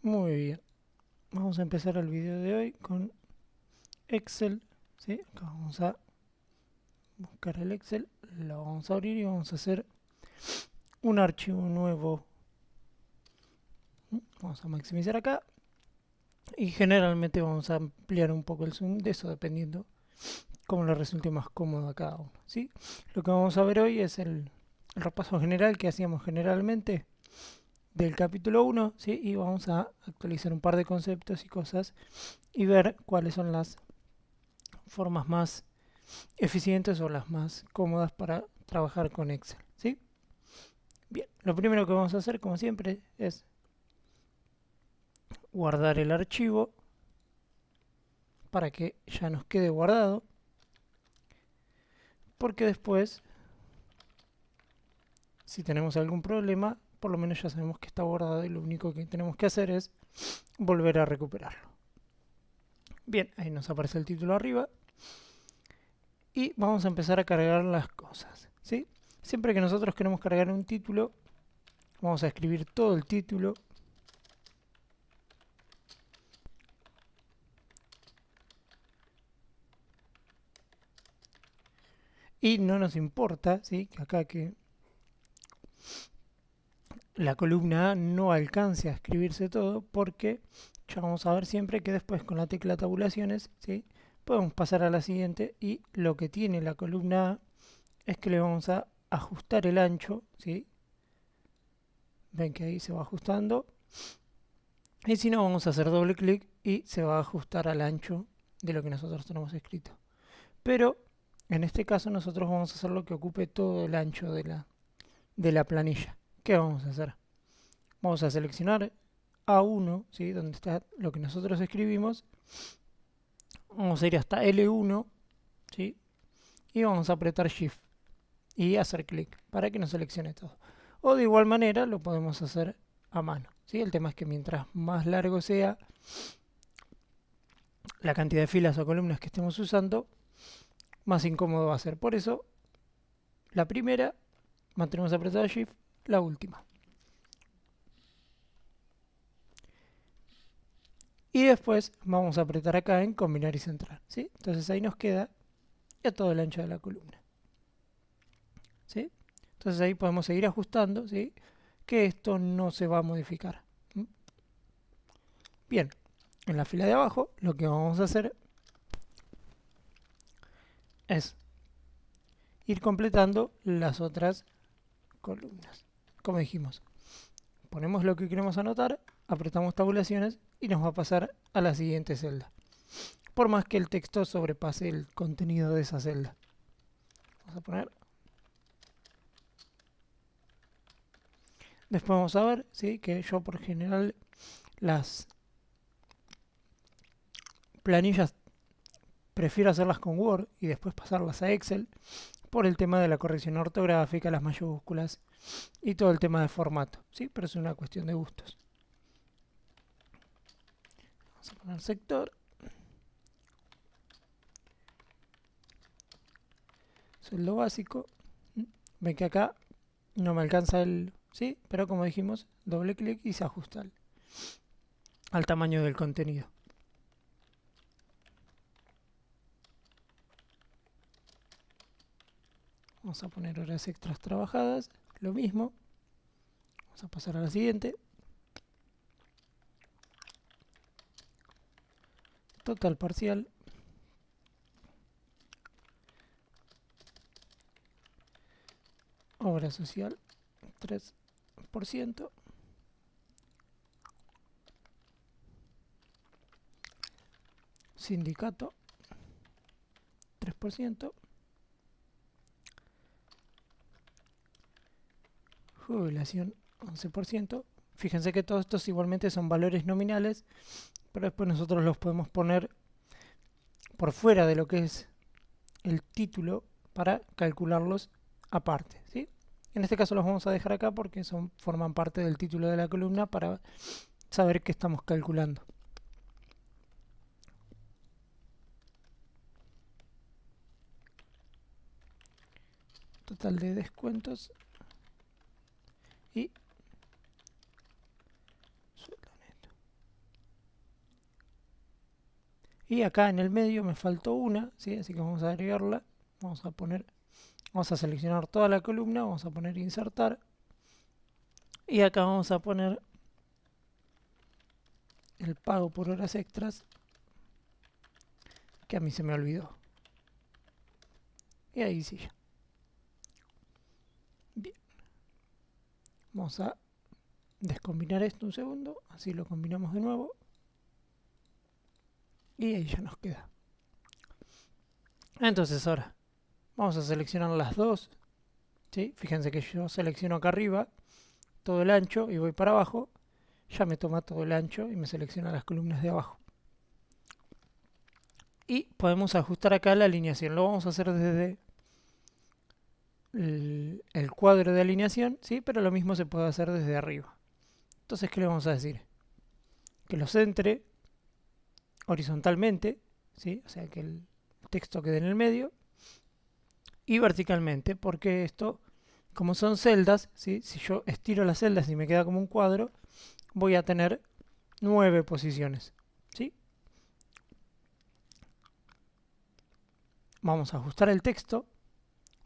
Muy bien. Vamos a empezar el video de hoy con Excel. ¿Sí? Acá vamos a buscar el Excel, lo vamos a abrir y vamos a hacer un archivo nuevo. Vamos a maximizar acá y generalmente vamos a ampliar un poco el zoom de eso dependiendo cómo le resulte más cómodo a cada uno. ¿Sí? Lo que vamos a ver hoy es el repaso general que hacíamos generalmente del capítulo 1, ¿sí? Y vamos a actualizar un par de conceptos y cosas y ver cuáles son las formas más eficientes o las más cómodas para trabajar con Excel. ¿Sí? Bien, lo primero que vamos a hacer, como siempre, es guardar el archivo para que ya nos quede guardado, porque después, si tenemos algún problema, por lo menos ya sabemos que está guardado y lo único que tenemos que hacer es volver a recuperarlo. Bien, ahí nos aparece el título arriba y vamos a empezar a cargar las cosas. ¿Sí? Siempre que nosotros queremos cargar un título, vamos a escribir todo el título. Y no nos importa, ¿sí? Que acá que la columna A no alcance a escribirse todo, porque ya vamos a ver siempre que después con la tecla tabulaciones, ¿sí? Podemos pasar a la siguiente y lo que tiene la columna A es que le vamos a ajustar el ancho, ¿sí? Ven que ahí se va ajustando. Y si no, vamos a hacer doble clic y se va a ajustar al ancho de lo que nosotros tenemos escrito. Pero en este caso nosotros vamos a hacer lo que ocupe todo el ancho de la planilla. ¿Qué vamos a hacer? Vamos a seleccionar A1, ¿sí? Donde está lo que nosotros escribimos. Vamos a ir hasta L1, ¿sí? Y vamos a apretar Shift y hacer clic para que nos seleccione todo. O de igual manera lo podemos hacer a mano, ¿sí? El tema es que mientras más largo sea la cantidad de filas o columnas que estemos usando, más incómodo va a ser. Por eso, la primera, mantenemos apretado Shift, la última. Y después vamos a apretar acá en combinar y centrar, ¿sí? Entonces ahí nos queda ya todo el ancho de la columna, ¿sí? Entonces ahí podemos seguir ajustando, ¿sí? Que esto no se va a modificar. Bien, en la fila de abajo lo que vamos a hacer es ir completando las otras columnas. Como dijimos, ponemos lo que queremos anotar, apretamos tabulaciones y nos va a pasar a la siguiente celda. Por más que el texto sobrepase el contenido de esa celda. Vamos a poner. Después vamos a ver, ¿sí? Que yo por general las planillas prefiero hacerlas con Word y después pasarlas a Excel por el tema de la corrección ortográfica, las mayúsculas y todo el tema de formato, ¿sí? Pero es una cuestión de gustos. Vamos a poner sector. Sueldo básico. Ven que acá no me alcanza el... ¿Sí? Pero como dijimos, doble clic y se ajusta al tamaño del contenido. Vamos a poner horas extras trabajadas. Lo mismo. Vamos a pasar a la siguiente. Total parcial. Obra social 3%. Sindicato 3%. Jubilación 11%. Fíjense que todos estos igualmente son valores nominales, pero después nosotros los podemos poner por fuera de lo que es el título para calcularlos aparte, ¿sí? En este caso los vamos a dejar acá porque forman parte del título de la columna para saber qué estamos calculando. Total de descuentos y sueldo neto. Y acá en el medio me faltó una, ¿sí? Así que vamos a agregarla. Vamos a seleccionar toda la columna, vamos a poner insertar. Y acá vamos a poner el pago por horas extras, que a mí se me olvidó. Y ahí sí ya. Bien. Vamos a descombinar esto un segundo, así lo combinamos de nuevo. Y ahí ya nos queda. Entonces ahora vamos a seleccionar las dos, ¿sí? Fíjense que yo selecciono acá arriba todo el ancho y voy para abajo. Ya me toma todo el ancho y me selecciona las columnas de abajo. Y podemos ajustar acá la alineación. Lo vamos a hacer desde el cuadro de alineación, ¿sí? Pero lo mismo se puede hacer desde arriba. Entonces, ¿qué le vamos a decir? Que lo centre horizontalmente, ¿sí? O sea, que el texto quede en el medio. Y verticalmente, porque esto, como son celdas, ¿sí? Si yo estiro las celdas y me queda como un cuadro, voy a tener 9 posiciones, ¿sí? Vamos a ajustar el texto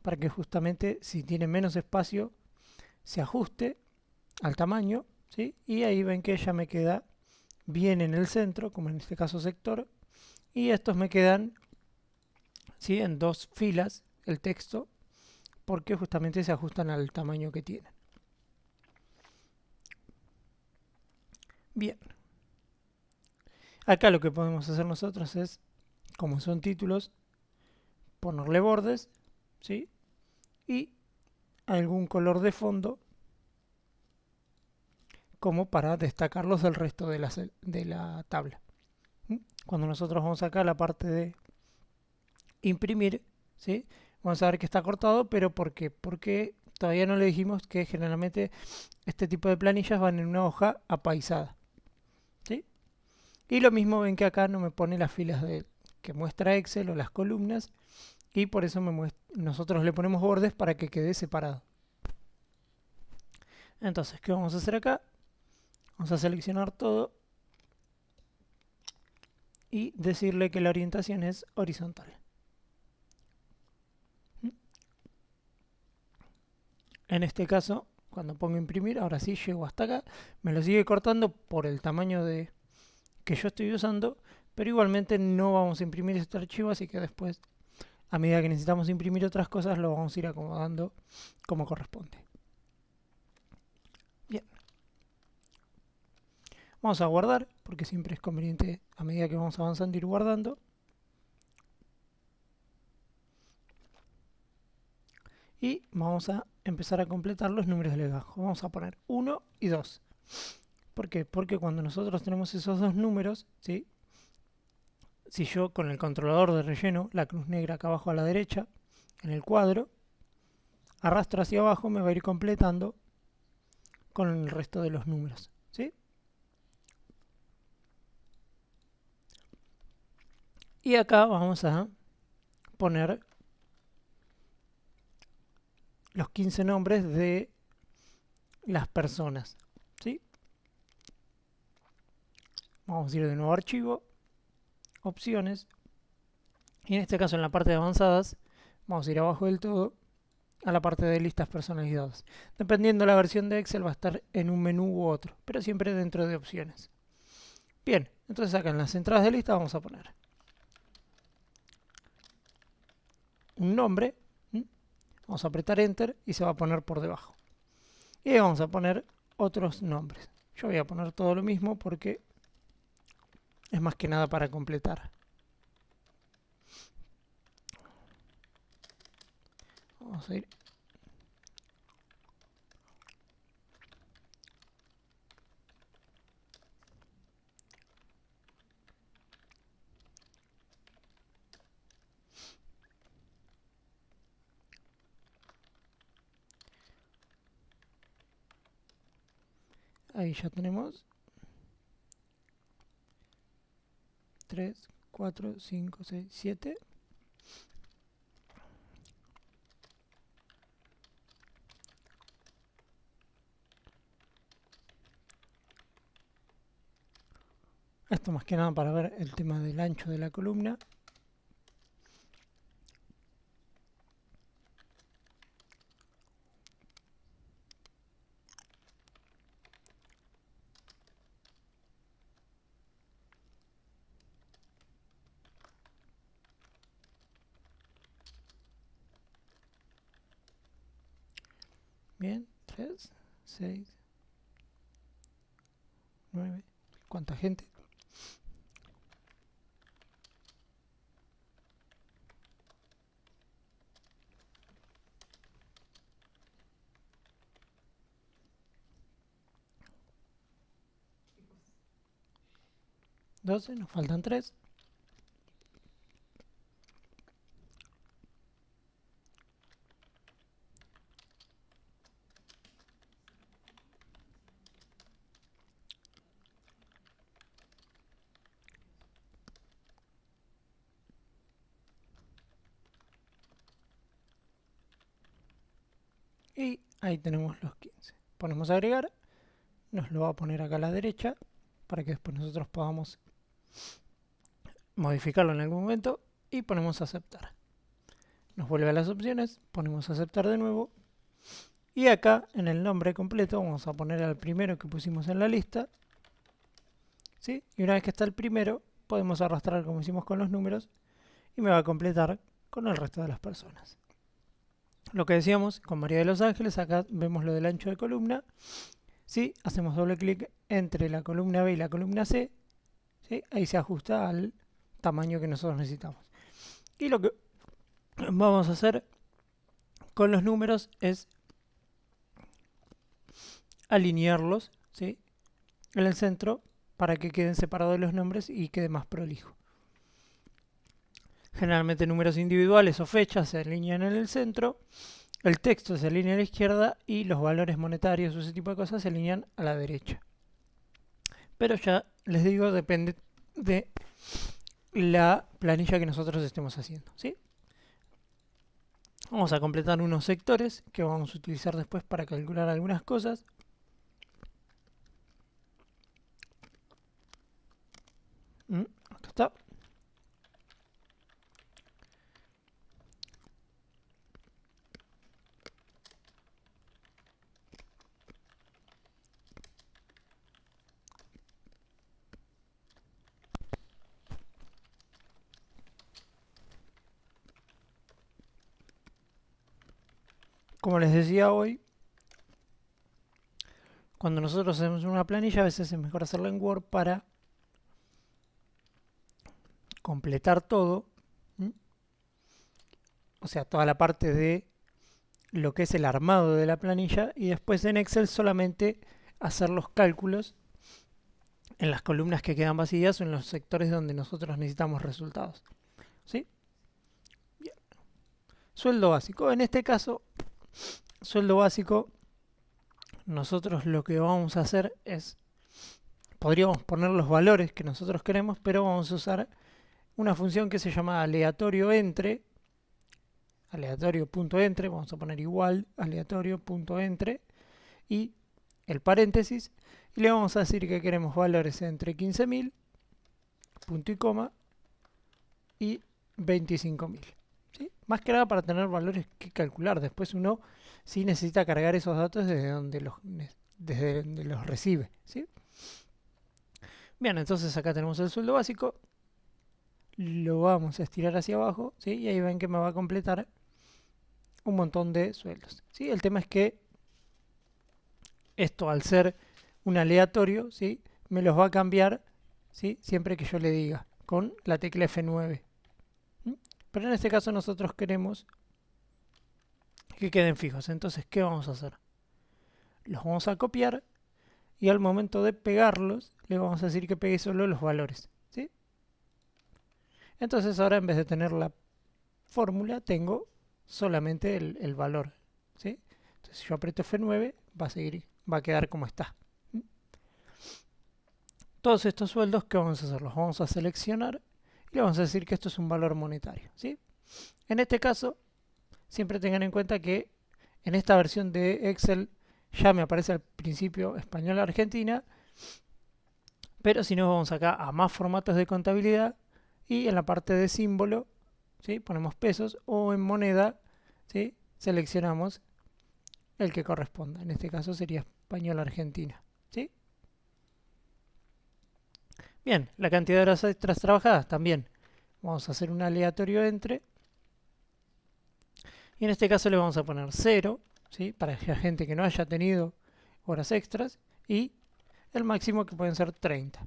para que justamente si tiene menos espacio se ajuste al tamaño, ¿sí? Y ahí ven que ya me queda bien en el centro, como en este caso sector, y estos me quedan, ¿sí? En dos filas el texto, porque justamente se ajustan al tamaño que tienen. Bien. Acá lo que podemos hacer nosotros es, como son títulos, ponerle bordes, ¿sí? Y algún color de fondo como para destacarlos del resto de la tabla. Cuando nosotros vamos acá a la parte de imprimir, ¿sí? Vamos a ver que está cortado, pero ¿por qué? Porque todavía no le dijimos que generalmente este tipo de planillas van en una hoja apaisada, ¿sí? Y lo mismo ven que acá no me pone las filas que muestra Excel o las columnas, y por eso nosotros le ponemos bordes para que quede separado. Entonces, ¿qué vamos a hacer acá? Vamos a seleccionar todo y decirle que la orientación es horizontal. En este caso, cuando pongo imprimir, ahora sí llego hasta acá, me lo sigue cortando por el tamaño que yo estoy usando, pero igualmente no vamos a imprimir este archivo, así que después, a medida que necesitamos imprimir otras cosas, lo vamos a ir acomodando como corresponde. Bien. Vamos a guardar, porque siempre es conveniente a medida que vamos avanzando ir guardando. Y vamos a empezar a completar los números de legajo. Vamos a poner 1 y 2. ¿Por qué? Porque cuando nosotros tenemos esos dos números, ¿sí? Si yo con el controlador de relleno, la cruz negra acá abajo a la derecha, en el cuadro, arrastro hacia abajo, me va a ir completando con el resto de los números, ¿sí? Y acá vamos a poner los 15 nombres de las personas, ¿sí? Vamos a ir de nuevo a archivo, opciones, y en este caso en la parte de avanzadas, vamos a ir abajo del todo a la parte de listas personalizadas. Dependiendo de la versión de Excel va a estar en un menú u otro, pero siempre dentro de opciones. Bien, entonces acá en las entradas de lista vamos a poner un nombre, vamos a apretar Enter y se va a poner por debajo. Y ahí vamos a poner otros nombres. Yo voy a poner todo lo mismo porque es más que nada para completar. Vamos a ir. Ahí ya tenemos 3, 4, 5, 6, 7. Esto más que nada para ver el tema del ancho de la columna. Bien, 3, 6, 9. ¿Cuánta gente? Nos faltan 3. Y ahí tenemos los 15. Ponemos agregar, nos lo va a poner acá a la derecha para que después nosotros podamos modificarlo en algún momento y ponemos aceptar. Nos vuelve a las opciones, ponemos aceptar de nuevo y acá en el nombre completo vamos a poner al primero que pusimos en la lista, ¿sí? Y una vez que está el primero podemos arrastrar como hicimos con los números y me va a completar con el resto de las personas. Lo que decíamos con María de los Ángeles, acá vemos lo del ancho de columna. ¿Sí? Hacemos doble clic entre la columna B y la columna C, ¿sí? Ahí se ajusta al tamaño que nosotros necesitamos. Y lo que vamos a hacer con los números es alinearlos, ¿sí? En el centro para que queden separados los nombres y quede más prolijo. Generalmente números individuales o fechas se alinean en el centro, el texto se alinea a la izquierda y los valores monetarios o ese tipo de cosas se alinean a la derecha. Pero ya les digo, depende de la planilla que nosotros estemos haciendo, ¿sí? Vamos a completar unos sectores que vamos a utilizar después para calcular algunas cosas. Acá está. Como les decía hoy, cuando nosotros hacemos una planilla, a veces es mejor hacerla en Word para completar todo. O sea, toda la parte de lo que es el armado de la planilla y después en Excel solamente hacer los cálculos en las columnas que quedan vacías o en los sectores donde nosotros necesitamos resultados. ¿Sí? Bien. Sueldo básico. En este caso, sueldo básico, nosotros lo que vamos a hacer es, podríamos poner los valores que nosotros queremos, pero vamos a usar una función que se llama aleatorio-entre, aleatorio.entre, vamos a poner igual aleatorio.entre y el paréntesis, y le vamos a decir que queremos valores entre 15.000, punto y coma, y 25.000. ¿Sí? Más que nada para tener valores que calcular. Después uno sí necesita cargar esos datos desde donde los recibe. ¿Sí? Bien, entonces acá tenemos el sueldo básico. Lo vamos a estirar hacia abajo, ¿sí? Y ahí ven que me va a completar un montón de sueldos. ¿Sí? El tema es que esto, al ser un aleatorio, ¿sí? Me los va a cambiar, ¿sí? Siempre que yo le diga, con la tecla F9. Pero en este caso nosotros queremos que queden fijos. Entonces, ¿qué vamos a hacer? Los vamos a copiar y al momento de pegarlos, le vamos a decir que pegue solo los valores. ¿Sí? Entonces ahora en vez de tener la fórmula, tengo solamente el valor. ¿Sí? Entonces, si yo aprieto F9, va a quedar como está. Todos estos sueldos, ¿qué vamos a hacer? Los vamos a seleccionar y le vamos a decir que esto es un valor monetario. ¿Sí? En este caso, siempre tengan en cuenta que en esta versión de Excel ya me aparece al principio Español Argentina, Pero si no, vamos acá a más formatos de contabilidad y en la parte de símbolo, ¿sí? Ponemos pesos o en moneda, ¿sí? Seleccionamos el que corresponda. En este caso sería español-argentina, ¿sí? Bien, la cantidad de horas extras trabajadas también. Vamos a hacer un aleatorio entre. Y en este caso le vamos a poner 0, ¿sí? Para la gente que no haya tenido horas extras. Y el máximo que pueden ser 30.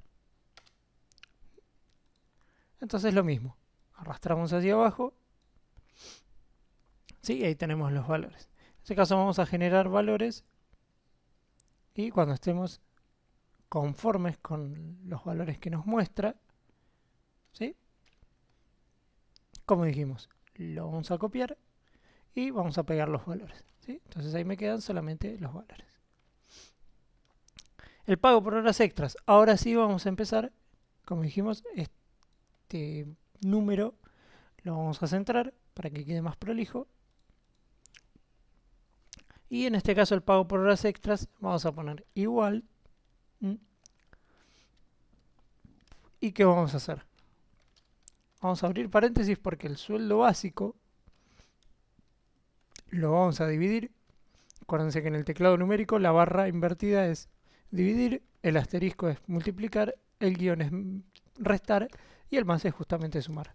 Entonces lo mismo. Arrastramos hacia abajo. ¿Sí? Ahí tenemos los valores. En este caso vamos a generar valores. Y cuando estemos conformes con los valores que nos muestra, ¿sí? Como dijimos, lo vamos a copiar y vamos a pegar los valores, ¿sí? Entonces ahí me quedan solamente los valores. El pago por horas extras. Ahora sí vamos a empezar, como dijimos, este número lo vamos a centrar para que quede más prolijo. Y en este caso el pago por horas extras vamos a poner igual. ¿Y qué vamos a hacer? Vamos a abrir paréntesis porque el sueldo básico lo vamos a dividir. Acuérdense que en el teclado numérico la barra invertida es dividir, el asterisco es multiplicar, el guión es restar y el más es justamente sumar.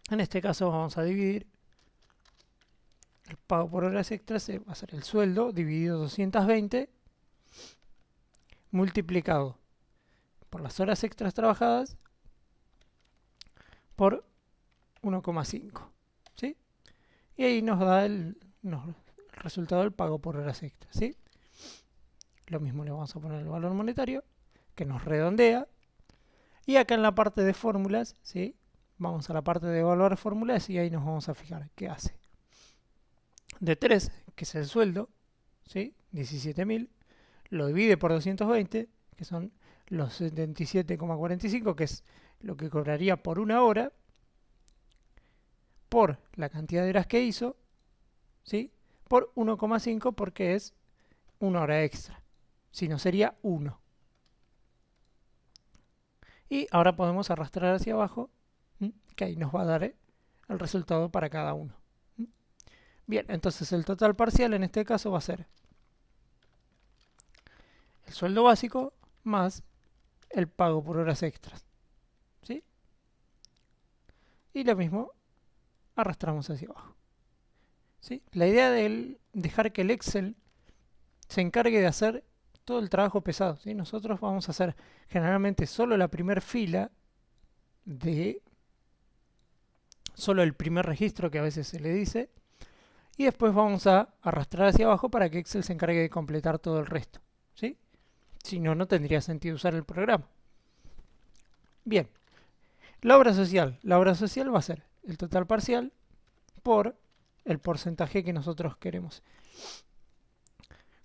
En este caso vamos a dividir el pago por horas extras, va a ser el sueldo dividido 220 multiplicado por las horas extras trabajadas por 1,5. ¿Sí? Y ahí nos da el resultado del pago por horas extras. ¿Sí? Lo mismo le vamos a poner el valor monetario, que nos redondea. Y acá en la parte de fórmulas, ¿sí? Vamos a la parte de evaluar fórmulas y ahí nos vamos a fijar qué hace. De 3, que es el sueldo, ¿sí? 17.000, lo divide por 220, que son los 77,45, que es lo que cobraría por una hora, por la cantidad de horas que hizo, ¿sí? Por 1,5 porque es una hora extra. Si no sería 1. Y ahora podemos arrastrar hacia abajo, que ahí nos va a dar el resultado para cada uno. Bien, entonces el total parcial en este caso va a ser el sueldo básico más el pago por horas extras. ¿Sí? Y lo mismo arrastramos hacia abajo. ¿Sí? La idea de dejar que el Excel se encargue de hacer todo el trabajo pesado. ¿Sí? Nosotros vamos a hacer generalmente solo la primera fila de solo el primer registro que a veces se le dice y después vamos a arrastrar hacia abajo para que Excel se encargue de completar todo el resto. ¿Sí? Si no, no tendría sentido usar el programa. Bien, la obra social. La obra social va a ser el total parcial por el porcentaje que nosotros queremos.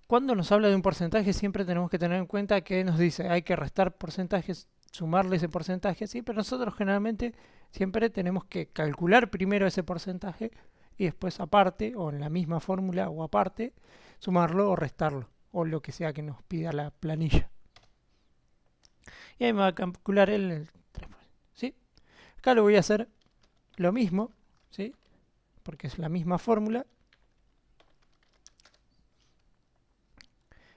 Cuando nos habla de un porcentaje siempre tenemos que tener en cuenta que nos dice hay que restar porcentajes, sumarle ese porcentaje, ¿sí? Pero nosotros generalmente siempre tenemos que calcular primero ese porcentaje y después aparte, o en la misma fórmula o aparte, sumarlo o restarlo, o lo que sea que nos pida la planilla. Y ahí me va a calcular el 3%. ¿Sí? Acá lo voy a hacer lo mismo, ¿sí? Porque es la misma fórmula.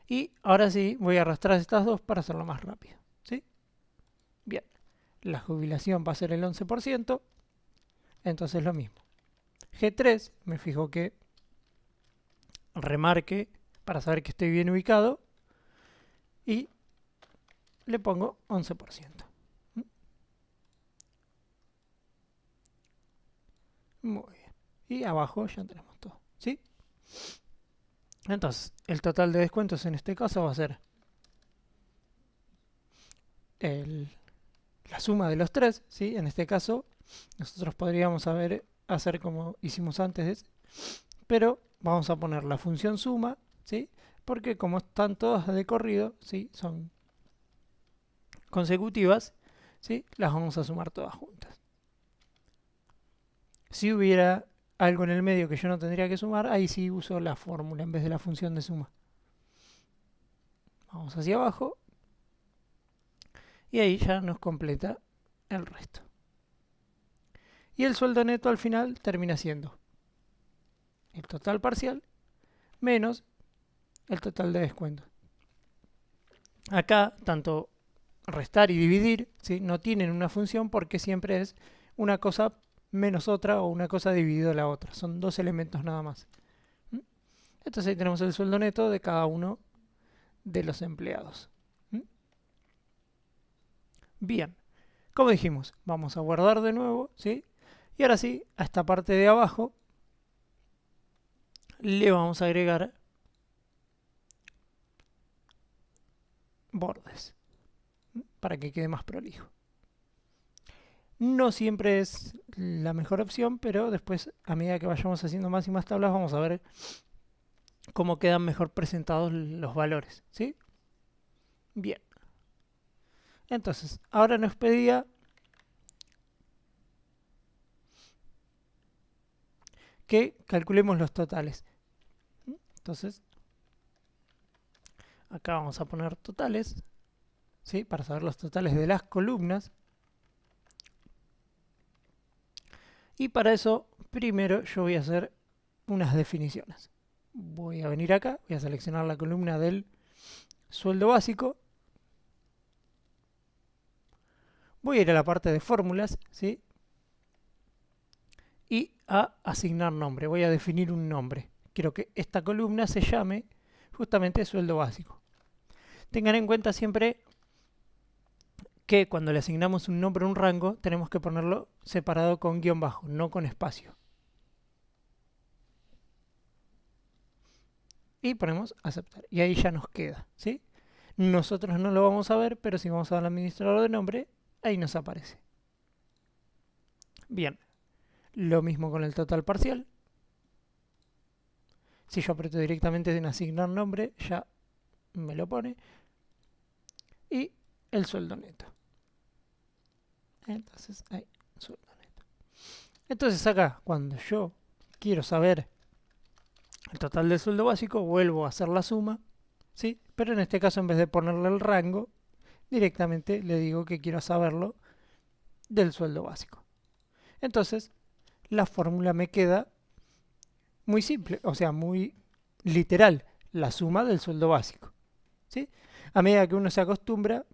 Y ahora sí voy a arrastrar estas dos para hacerlo más rápido. ¿Sí? Bien, la jubilación va a ser el 11%, entonces lo mismo. G3, me fijo que remarque para saber que estoy bien ubicado y le pongo 11%. Muy bien. Y abajo ya tenemos todo. ¿Sí? Entonces, el total de descuentos en este caso va a ser la suma de los tres, ¿sí? En este caso, nosotros podríamos hacer como hicimos antes, pero vamos a poner la función suma, ¿sí? Porque como están todas de corrido, ¿sí? Son consecutivas, ¿sí? Las vamos a sumar todas juntas. Si hubiera algo en el medio que yo no tendría que sumar, ahí sí uso la fórmula en vez de la función de suma. Vamos hacia abajo. y ahí ya nos completa el resto. Y el sueldo neto al final termina siendo el total parcial menos el total de descuento. Acá, tanto restar y dividir, ¿sí?, no tienen una función porque siempre es una cosa menos otra o una cosa dividido a la otra. Son dos elementos nada más. Entonces ahí tenemos el sueldo neto de cada uno de los empleados. Bien, como dijimos, vamos a guardar de nuevo, ¿sí? Y ahora sí, a esta parte de abajo le vamos a agregar bordes para que quede más prolijo. No siempre es la mejor opción, pero después, a medida que vayamos haciendo más y más tablas, vamos a ver cómo quedan mejor presentados los valores, ¿sí? Bien. Entonces, ahora nos pedía que calculemos los totales. Entonces, acá vamos a poner totales, ¿sí?, para saber los totales de las columnas. Y para eso, primero yo voy a hacer unas definiciones. Voy a venir acá, voy a seleccionar la columna del sueldo básico. Voy a ir a la parte de fórmulas, ¿sí?, y a asignar nombre. Voy a definir un nombre. Quiero que esta columna se llame justamente sueldo básico. Tengan en cuenta siempre que cuando le asignamos un nombre a un rango, tenemos que ponerlo separado con guión bajo, no con espacio. Y ponemos aceptar. Y ahí ya nos queda, ¿sí? Nosotros no lo vamos a ver, pero si vamos al administrador de nombre, ahí nos aparece. Bien, lo mismo con el total parcial. Si yo aprieto directamente en asignar nombre, ya me lo pone. Y el sueldo neto. Entonces, ahí, sueldo neto. Entonces acá, cuando yo quiero saber el total del sueldo básico, vuelvo a hacer la suma, ¿sí? Pero en este caso, en vez de ponerle el rango, directamente le digo que quiero saberlo del sueldo básico. Entonces, la fórmula me queda muy simple, o sea, muy literal, la suma del sueldo básico, ¿sí? A medida que uno se acostumbra,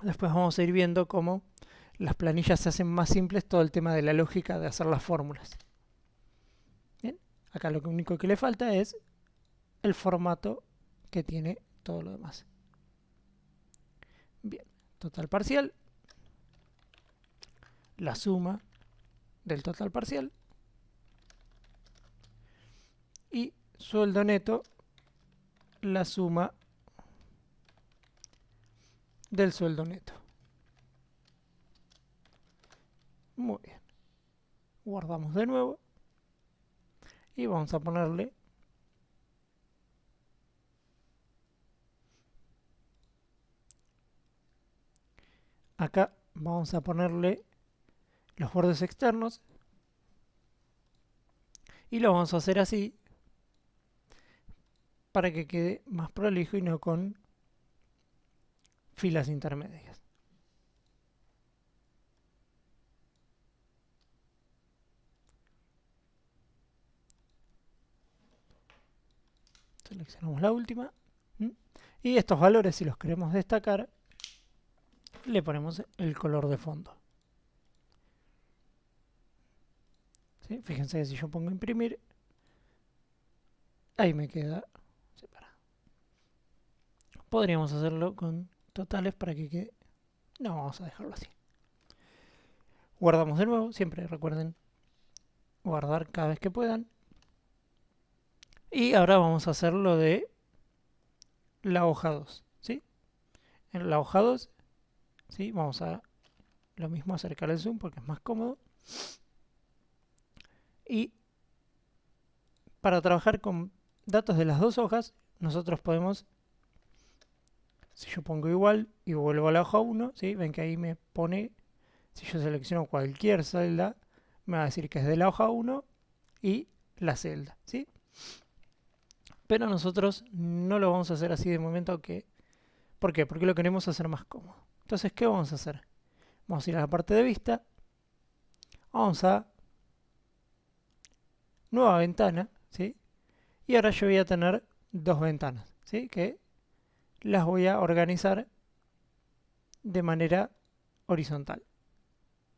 después vamos a ir viendo cómo las planillas se hacen más simples, todo el tema de la lógica de hacer las fórmulas. Bien, acá lo único que le falta es el formato que tiene todo lo demás. Bien, total parcial, la suma del total parcial y sueldo neto, la suma del sueldo neto. Muy bien. Guardamos de nuevo y vamos a ponerle acá, vamos a ponerle los bordes externos y lo vamos a hacer así para que quede más prolijo y no con filas intermedias. Seleccionamos la última. Y estos valores, si los queremos destacar, le ponemos el color de fondo. ¿Sí? Fíjense que si yo pongo imprimir, ahí me queda separado. Podríamos hacerlo con totales para que quede... No, vamos a dejarlo así. Guardamos de nuevo, siempre recuerden guardar cada vez que puedan. Y ahora vamos a hacer lo de la hoja 2, ¿sí? En la hoja 2, ¿sí?, vamos a lo mismo acercar el zoom porque es más cómodo. Y para trabajar con datos de las dos hojas, nosotros podemos, si yo pongo igual y vuelvo a la hoja 1, ¿sí?, ven que ahí me pone, si yo selecciono cualquier celda, me va a decir que es de la hoja 1 y la celda, ¿sí? Pero nosotros no lo vamos a hacer así de momento. ¿Por qué? Porque lo queremos hacer más cómodo. Entonces, ¿qué vamos a hacer? Vamos a ir a la parte de vista, vamos a nueva ventana, ¿sí? Y ahora yo voy a tener dos ventanas, ¿sí? Que las voy a organizar de manera horizontal,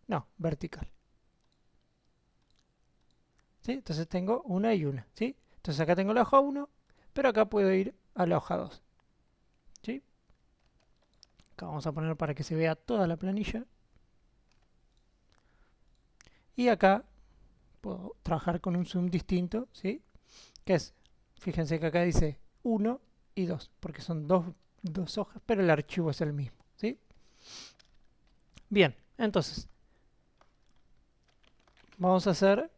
no, vertical, ¿sí? Entonces tengo una y una, ¿sí? Entonces acá tengo la hoja 1, pero acá puedo ir a la hoja 2, ¿sí? Acá vamos a poner para que se vea toda la planilla. Y acá puedo trabajar con un zoom distinto, ¿sí? Que es, fíjense que acá dice 1 y 2, porque son dos hojas, pero el archivo es el mismo, ¿sí? Bien, entonces, vamos a hacer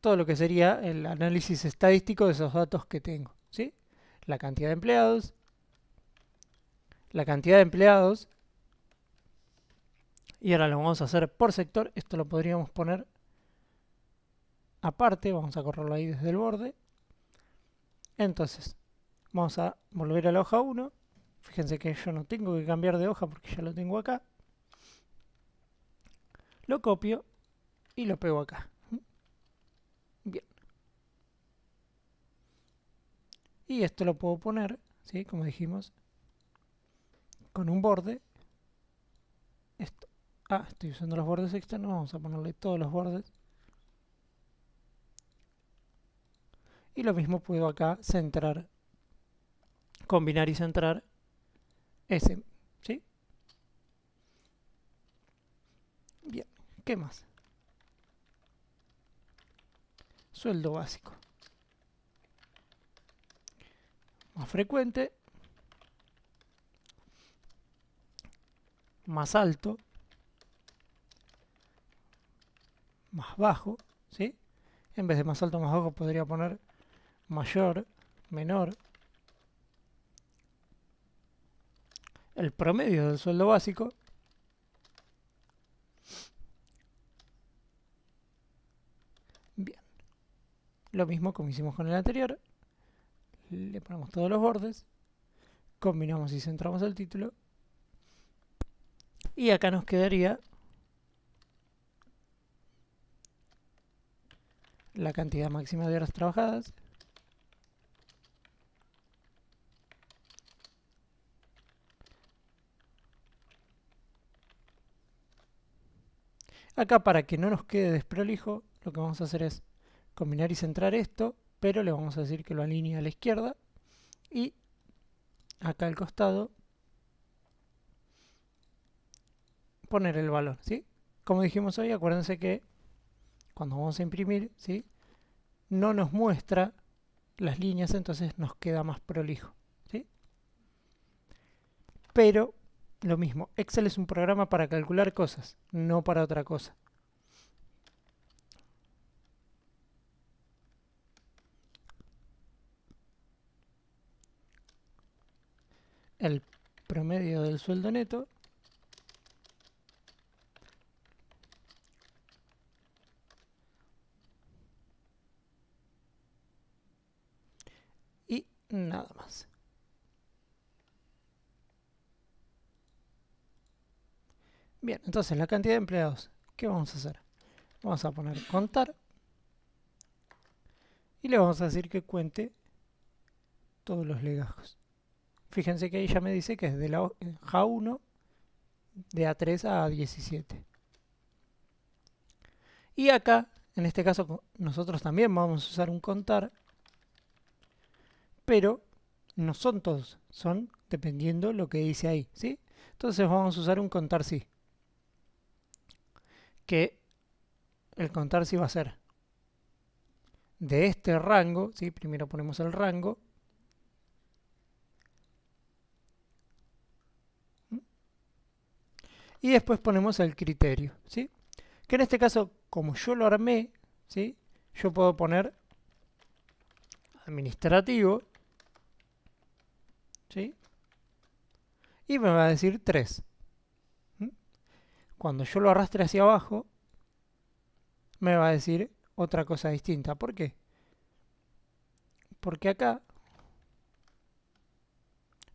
todo lo que sería el análisis estadístico de esos datos que tengo, ¿sí? La cantidad de empleados, la cantidad de empleados, y ahora lo vamos a hacer por sector. Esto lo podríamos poner aparte, vamos a correrlo ahí desde el borde. Entonces, vamos a volver a la hoja 1. Fíjense que yo no tengo que cambiar de hoja porque ya lo tengo acá. Lo copio y lo pego acá. Bien. Y esto lo puedo poner, ¿sí? Como dijimos, con un borde. Esto. Ah, estoy usando los bordes externos. Vamos a ponerle todos los bordes. Y lo mismo puedo acá centrar, combinar y centrar ese, ¿sí? Bien. ¿Qué más? Sueldo básico. Más frecuente. Más alto. Más bajo, ¿sí? En vez de más alto, más bajo, podría poner mayor, menor. El promedio del sueldo básico. Bien. Lo mismo como hicimos con el anterior. Le ponemos todos los bordes. Combinamos y centramos el título. Y acá nos quedaría la cantidad máxima de horas trabajadas. Acá, para que no nos quede desprolijo, lo que vamos a hacer es combinar y centrar esto, pero le vamos a decir que lo alinee a la izquierda. Y acá al costado poner el valor, ¿sí? Como dijimos hoy, acuérdense que cuando vamos a imprimir, ¿sí? No nos muestra las líneas, entonces nos queda más prolijo, ¿sí? Pero lo mismo, Excel es un programa para calcular cosas, no para otra cosa. El promedio del sueldo neto y nada más. Bien, entonces la cantidad de empleados, ¿qué vamos a hacer? Vamos a poner contar y le vamos a decir que cuente todos los legajos. Fíjense que ahí ya me dice que es de la hoja 1 de A3 a A17. Y acá, en este caso, nosotros también vamos a usar un contar, pero no son todos, son dependiendo lo que dice ahí, ¿sí? Entonces vamos a usar un contar sí, que el contar sí va a ser de este rango, ¿sí? Primero ponemos el rango, y después ponemos el criterio, ¿sí? Que en este caso, como yo lo armé, ¿sí? Yo puedo poner administrativo, ¿sí? Y me va a decir 3. Cuando yo lo arrastre hacia abajo, me va a decir otra cosa distinta. ¿Por qué? Porque acá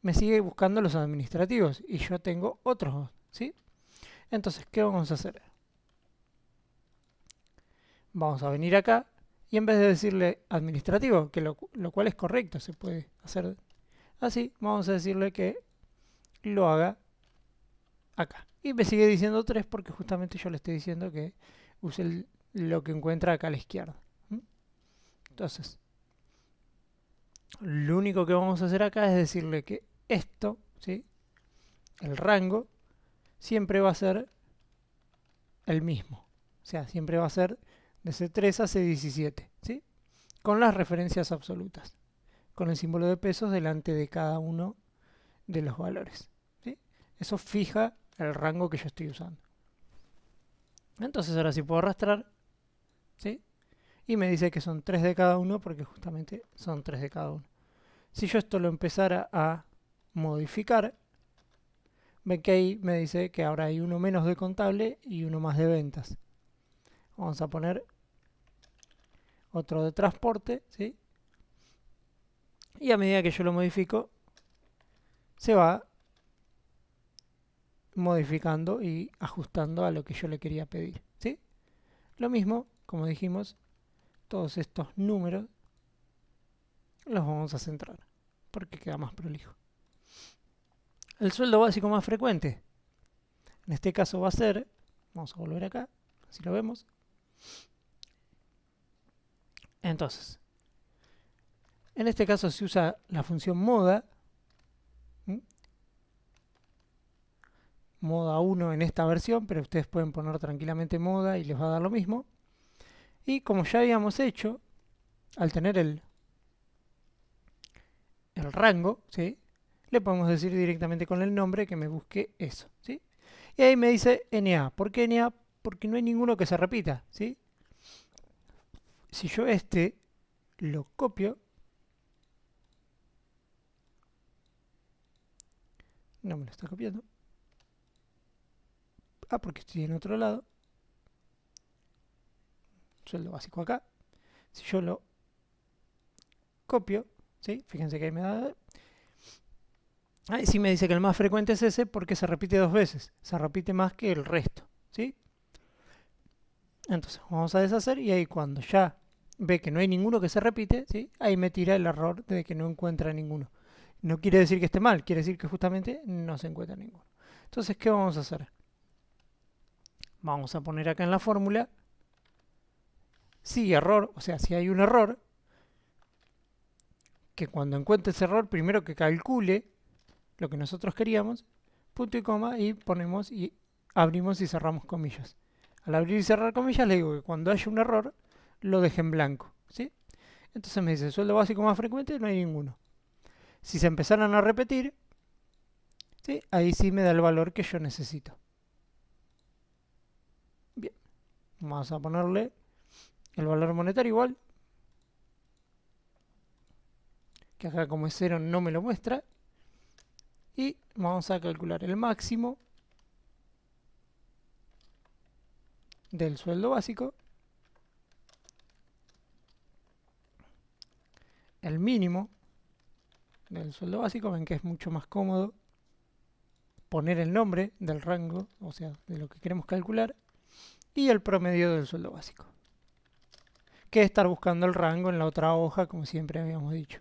me sigue buscando los administrativos y yo tengo otros dos, ¿sí? Entonces, ¿qué vamos a hacer? Vamos a venir acá y en vez de decirle administrativo, que lo cual es correcto, se puede hacer así, vamos a decirle que lo haga acá. Y me sigue diciendo 3 porque justamente yo le estoy diciendo que use lo que encuentra acá a la izquierda. Entonces, lo único que vamos a hacer acá es decirle que esto, ¿sí? El rango, siempre va a ser el mismo. O sea, siempre va a ser de C3 a C17, ¿sí? Con las referencias absolutas, con el símbolo de pesos delante de cada uno de los valores, ¿sí? Eso fija el rango que yo estoy usando. Entonces ahora sí puedo arrastrar, ¿sí? Y me dice que son 3 de cada uno porque justamente son 3 de cada uno. Si yo esto lo empezara a modificar, ven que ahí me dice que ahora hay uno menos de contable y uno más de ventas. Vamos a poner otro de transporte, ¿sí? Y a medida que yo lo modifico, se va modificando y ajustando a lo que yo le quería pedir, ¿sí? Lo mismo, como dijimos, todos estos números los vamos a centrar porque queda más prolijo. El sueldo básico más frecuente, en este caso va a ser, vamos a volver acá, así lo vemos. Entonces, en este caso se usa la función moda, moda 1 en esta versión, pero ustedes pueden poner tranquilamente moda y les va a dar lo mismo. Y como ya habíamos hecho, al tener el rango, ¿sí? Le podemos decir directamente con el nombre que me busque eso, ¿sí? Y ahí me dice NA. ¿Por qué NA? Porque no hay ninguno que se repita, ¿sí? Si yo este lo copio, no me lo está copiando. Ah, porque estoy en otro lado. Sueldo básico acá. Si yo lo copio, ¿sí? Fíjense que ahí me da... Ahí sí me dice que el más frecuente es ese porque se repite 2 veces. Se repite más que el resto, ¿sí? Entonces vamos a deshacer y ahí cuando ya ve que no hay ninguno que se repite, ¿sí? Ahí me tira el error de que no encuentra ninguno. No quiere decir que esté mal, quiere decir que justamente no se encuentra ninguno. Entonces, ¿qué vamos a hacer? Vamos a poner acá en la fórmula si error, o sea, si hay un error, que cuando encuentre ese error, primero que calcule lo que nosotros queríamos, punto y coma, y ponemos y abrimos y cerramos comillas. Al abrir y cerrar comillas le digo que cuando haya un error, lo deje en blanco, ¿sí? Entonces me dice, sueldo básico más frecuente, no hay ninguno. Si se empezaran a repetir, ¿sí? Ahí sí me da el valor que yo necesito. Bien, vamos a ponerle el valor monetario igual, que acá como es 0 no me lo muestra. Y vamos a calcular el máximo del sueldo básico, el mínimo del sueldo básico, ven que es mucho más cómodo poner el nombre del rango, o sea, de lo que queremos calcular, y el promedio del sueldo básico, que es estar buscando el rango en la otra hoja, como siempre habíamos dicho.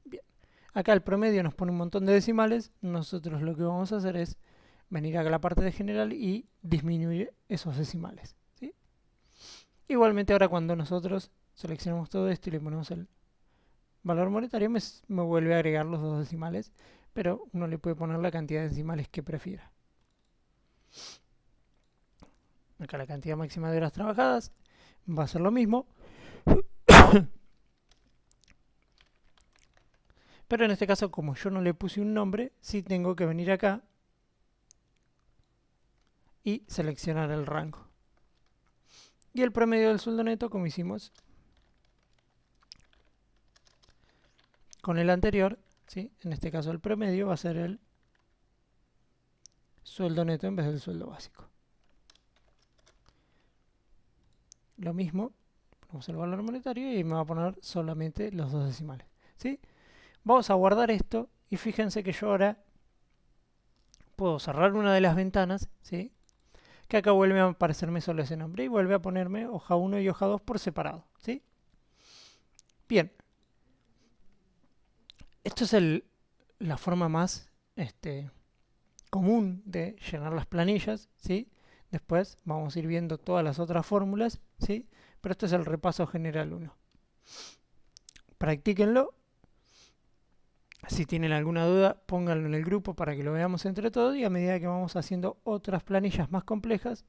Bien, acá el promedio nos pone un montón de decimales, nosotros lo que vamos a hacer es venir acá a la parte de general y disminuir esos decimales, ¿sí? Igualmente ahora cuando nosotros seleccionamos todo esto y le ponemos el valor monetario me vuelve a agregar los dos decimales, pero uno le puede poner la cantidad de decimales que prefiera. Acá la cantidad máxima de horas trabajadas va a ser lo mismo, pero en este caso como yo no le puse un nombre, sí tengo que venir acá y seleccionar el rango. Y el promedio del sueldo neto, como hicimos con el anterior, ¿sí? En este caso el promedio va a ser el sueldo neto en vez del sueldo básico. Lo mismo, ponemos el valor monetario y me va a poner solamente los dos decimales, ¿sí? Vamos a guardar esto y fíjense que yo ahora puedo cerrar una de las ventanas, ¿sí? Que acá vuelve a aparecerme solo ese nombre y vuelve a ponerme hoja 1 y hoja 2 por separado, ¿sí? Bien, esto es la forma más común de llenar las planillas, ¿sí? Después vamos a ir viendo todas las otras fórmulas, ¿sí? Pero este es el repaso general 1. Practíquenlo. Si tienen alguna duda, pónganlo en el grupo para que lo veamos entre todos y a medida que vamos haciendo otras planillas más complejas,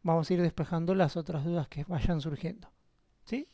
vamos a ir despejando las otras dudas que vayan surgiendo, ¿sí?